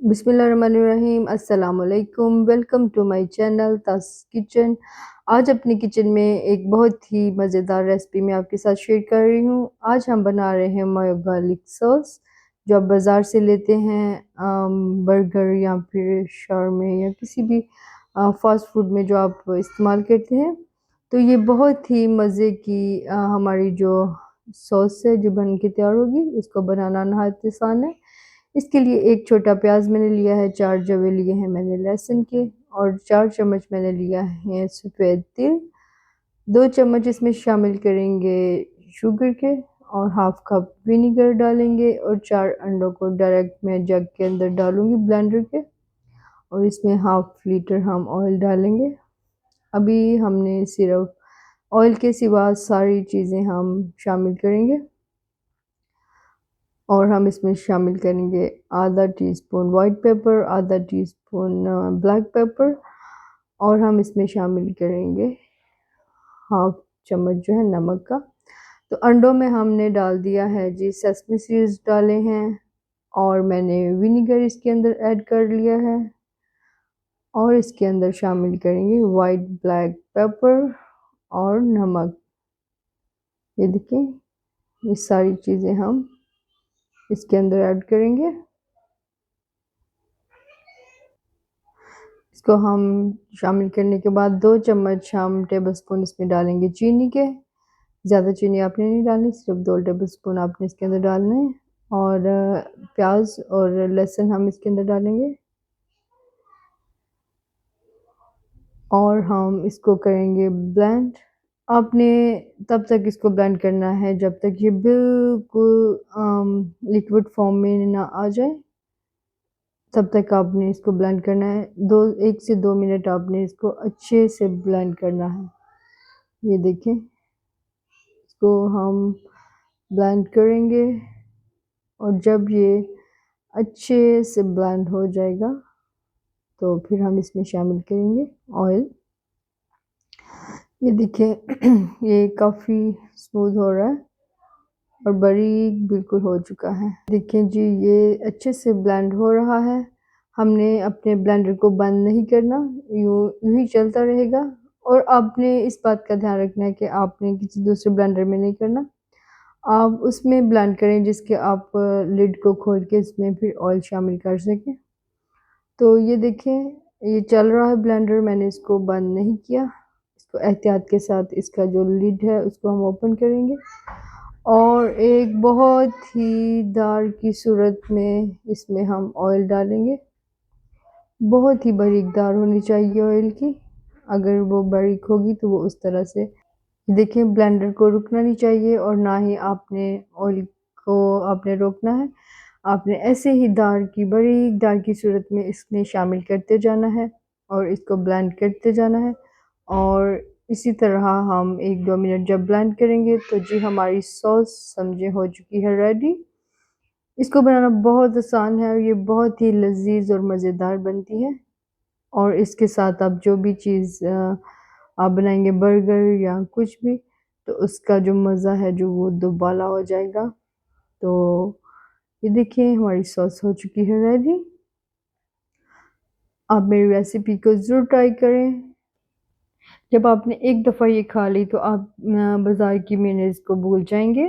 बिस्मिल्लाहिर्रहमानिर्रहीम अस्सलाम वालेकुम। वेलकम टू माय चैनल तास किचन। आज अपनी किचन में एक बहुत ही मज़ेदार रेसिपी मैं आपके साथ शेयर कर रही हूँ। आज हम बना रहे हैं मायो गार्लिक सॉस, जो आप बाज़ार से लेते हैं बर्गर या फिर शावरमा या किसी भी फास्ट फूड में जो आप इस्तेमाल करते हैं। तो ये बहुत ही मज़े की हमारी जो सॉस है जो बन के तैयार होगी, इसको बनाना नहायत आसान है। इसके लिए एक छोटा प्याज मैंने लिया है, 4 जवे लिए हैं मैंने लहसुन के, और 4 चम्मच मैंने लिया है सफ़ेद तिल। 2 चम्मच इसमें शामिल करेंगे शुगर के, और हाफ कप विनेगर डालेंगे, और 4 अंडों को डायरेक्ट मैं जग के अंदर डालूंगी ब्लेंडर के, और इसमें हाफ लीटर हम ऑयल डालेंगे। अभी हमने सिर्फ ऑयल के सिवा सारी चीज़ें हम शामिल करेंगे, और हम इसमें शामिल करेंगे आधा टीस्पून वाइट पेपर, आधा टीस्पून ब्लैक पेपर, और हम इसमें शामिल करेंगे हाफ चम्मच जो है नमक का। तो अंडों में हमने डाल दिया है जी सेसमी सीड्स डाले हैं, और मैंने विनेगर इसके अंदर ऐड कर लिया है, और इसके अंदर शामिल करेंगे वाइट ब्लैक पेपर और नमक। ये देखिए, ये सारी चीज़ें हम इसके अंदर ऐड करेंगे। इसको हम शामिल करने के बाद 2 चम्मच हम टेबल स्पून इसमें डालेंगे चीनी के। ज़्यादा चीनी आपने नहीं डालनी, सिर्फ 2 टेबल स्पून आपने इसके अंदर डालना है। और प्याज और लहसुन हम इसके अंदर डालेंगे, और हम इसको करेंगे ब्लेंड। आपने तब तक इसको ब्लेंड करना है जब तक ये बिल्कुल लिक्विड फॉर्म में ना आ जाए, तब तक आपने इसको ब्लेंड करना है। 1 से 2 मिनट आपने इसको अच्छे से ब्लेंड करना है। ये देखें, इसको हम ब्लेंड करेंगे, और जब ये अच्छे से ब्लेंड हो जाएगा तो फिर हम इसमें शामिल करेंगे ऑयल। ये देखिए ये काफ़ी स्मूथ हो रहा है और बारीक बिल्कुल हो चुका है। देखिए जी, ये अच्छे से ब्लेंड हो रहा है। हमने अपने ब्लेंडर को बंद नहीं करना, यूँ ही चलता रहेगा। और आपने इस बात का ध्यान रखना है कि आपने किसी दूसरे ब्लेंडर में नहीं करना, आप उसमें ब्लेंड करें जिसके आप लिड को खोल के इसमें फिर ऑयल शामिल कर सकें। तो ये देखें, ये चल रहा है ब्लेंडर, मैंने इसको बंद नहीं किया। इसको एहतियात के साथ इसका जो लिड है उसको हम ओपन करेंगे, और एक बहुत ही दार की सूरत में इसमें हम ऑयल डालेंगे। बहुत ही बारीक दार होनी चाहिए ऑयल की, अगर वो बारीक होगी तो वो उस तरह से, देखिए ब्लेंडर को रुकना नहीं चाहिए और ना ही आपने ऑयल को आपने रोकना है। आपने ऐसे ही दार की बारीक दार की सूरत में इसमें शामिल करते जाना है, और इसको ब्लेंड करते जाना है। और इसी तरह हम 1-2 मिनट जब ब्लेंड करेंगे तो जी हमारी सॉस समझे हो चुकी है रेडी। इसको बनाना बहुत आसान है, और ये बहुत ही लजीज और मज़ेदार बनती है। और इसके साथ आप जो भी चीज़ आप बनाएंगे, बर्गर या कुछ भी, तो उसका जो मज़ा है जो वो दुबाला हो जाएगा। तो ये देखिए, हमारी सॉस हो चुकी है रेडी। आप मेरी रेसिपी को ज़रूर ट्राई करें। जब आपने एक दफ़ा ये खा ली तो आप बाज़ार की मेयोनेज़ को भूल जाएंगे।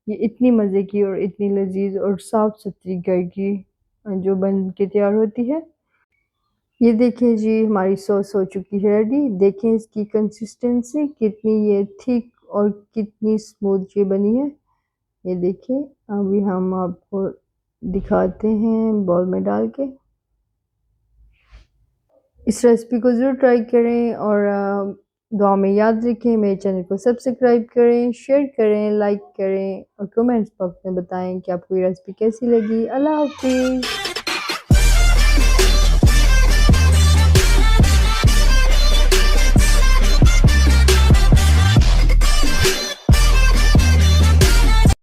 ये इतनी मज़े की और इतनी लजीज और साफ़ सुथरी घर की जो बन के तैयार होती है। ये देखें जी, हमारी सॉस हो चुकी है रेडी। देखें इसकी कंसिस्टेंसी कितनी ये थिक और कितनी स्मूथ ये बनी है। ये देखिए, अभी हम आपको दिखाते हैं बाउल में डाल के। इस रेसिपी को ज़रूर ट्राई करें, और दुआ में याद रखें। मेरे चैनल को सब्सक्राइब करें, शेयर करें, लाइक करें, और कमेंट्स बॉक्स में बताएं कि आपको ये रेसिपी कैसी लगी। अल्लाह हाफिज़।